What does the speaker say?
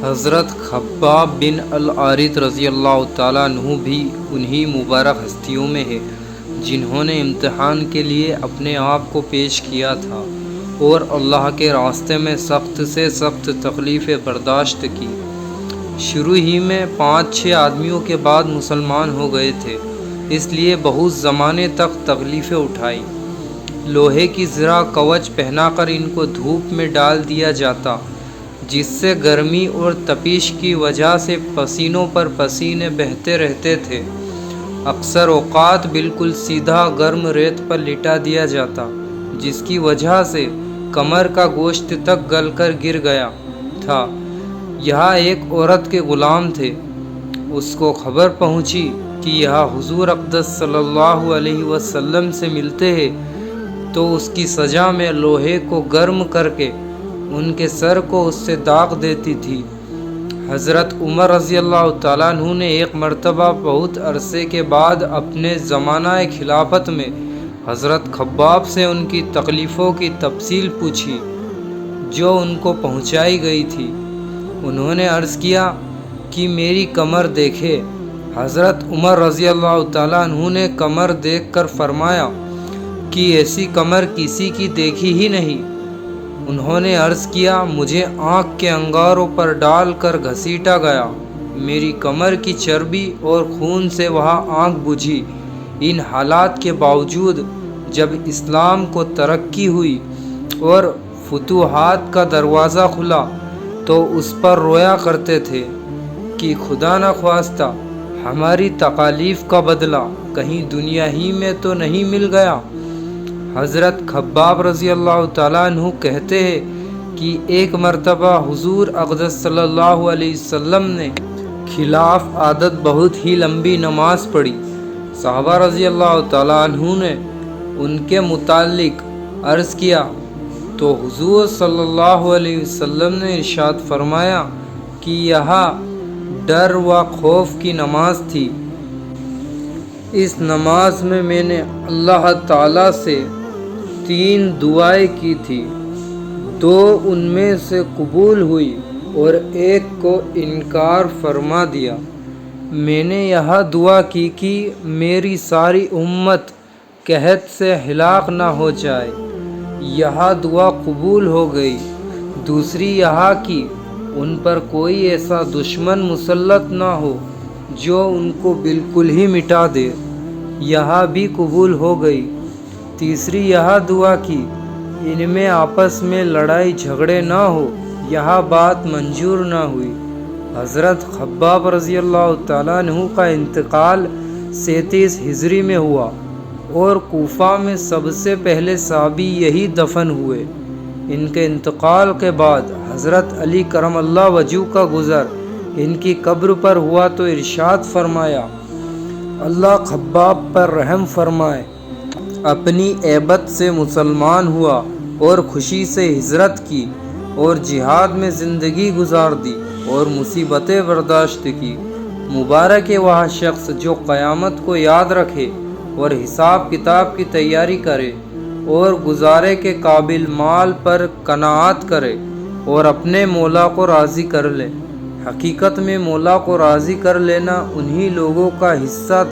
حضرت خباب بن الحارث رضی اللہ تعالیٰ عنہ بھی انہی مبارک ہستیوں میں ہے جنہوں نے امتحان کے لیے اپنے آپ کو پیش کیا تھا اور اللہ کے راستے میں سخت سے سخت تکلیفیں برداشت کی۔ شروع ہی میں 5-6 آدمیوں کے بعد مسلمان ہو گئے تھے، اس لیے بہت زمانے تک تکلیفیں اٹھائی۔ لوہے کی زرہ کوچ پہنا کر ان کو دھوپ میں ڈال دیا جاتا، جس سے گرمی اور تپش کی وجہ سے پسینوں پر پسینے بہتے رہتے تھے۔ اکثر اوقات بالکل سیدھا گرم ریت پر لٹا دیا جاتا، جس کی وجہ سے کمر کا گوشت تک گل کر گر گیا تھا۔ یہاں ایک عورت کے غلام تھے، اس کو خبر پہنچی کہ یہاں حضور اقدس صلی اللہ علیہ وسلم سے ملتے ہیں، تو اس کی سزا میں لوہے کو گرم کر کے ان کے سر کو اس سے داغ دیتی تھی۔ حضرت عمر رضی اللہ تعالیٰ عنہ نے ایک مرتبہ بہت عرصے کے بعد اپنے زمانہ خلافت میں حضرت خباب سے ان کی تکلیفوں کی تفصیل پوچھی جو ان کو پہنچائی گئی تھی۔ انہوں نے عرض کیا کہ میری کمر دیکھے۔ حضرت عمر رضی اللہ تعالیٰ عنہ نے کمر دیکھ کر فرمایا کہ ایسی کمر کسی کی دیکھی ہی نہیں۔ انہوں نے عرض کیا مجھے آنکھ کے انگاروں پر ڈال کر گھسیٹا گیا، میری کمر کی چربی اور خون سے وہاں آنکھ بجھی۔ ان حالات کے باوجود جب اسلام کو ترقی ہوئی اور فتوحات کا دروازہ کھلا تو اس پر رویا کرتے تھے کہ خدا نخواستہ ہماری تکالیف کا بدلہ کہیں دنیا ہی میں تو نہیں مل گیا۔ حضرت خباب رضی اللہ تعالیٰ عنہ کہتے ہیں کہ ایک مرتبہ حضور اقدس صلی اللہ علیہ وسلم نے خلاف عادت بہت ہی لمبی نماز پڑھی۔ صحابہ رضی اللہ تعالیٰ عنہ نے ان کے متعلق عرض کیا تو حضور صلی اللہ علیہ وسلم نے ارشاد فرمایا کہ یہاں ڈر و خوف کی نماز تھی۔ اس نماز میں میں نے اللہ تعالیٰ سے 3 دعائیں کی تھی، 2 ان میں سے قبول ہوئی اور ایک کو انکار فرما دیا۔ میں نے یہاں دعا کی کہ میری ساری امت قحط سے ہلاک نہ ہو جائے، یہاں دعا قبول ہو گئی۔ دوسری یہاں کی ان پر کوئی ایسا دشمن مسلط نہ ہو جو ان کو بالکل ہی مٹا دے، یہاں بھی قبول ہو گئی۔ تیسری یہاں دعا کی ان میں آپس میں لڑائی جھگڑے نہ ہو، یہاں بات منظور نہ ہوئی۔ حضرت خباب رضی اللہ تعالیٰ عنہ کا انتقال 37 ہجری میں ہوا اور کوفہ میں سب سے پہلے صحابی یہی دفن ہوئے۔ ان کے انتقال کے بعد حضرت علی کرم اللہ وجہہ کا گزر ان کی قبر پر ہوا تو ارشاد فرمایا اللہ خباب پر رحم فرمائے۔ اپنی عیبت سے مسلمان ہوا اور خوشی سے ہجرت کی اور جہاد میں زندگی گزار دی اور مصیبتیں برداشت کی۔ مبارک ہے وہ شخص جو قیامت کو یاد رکھے اور حساب کتاب کی تیاری کرے اور گزارے کے قابل مال پر قناعت کرے اور اپنے مولا کو راضی کر لے۔ حقیقت میں مولا کو راضی کر لینا انہی لوگوں کا حصہ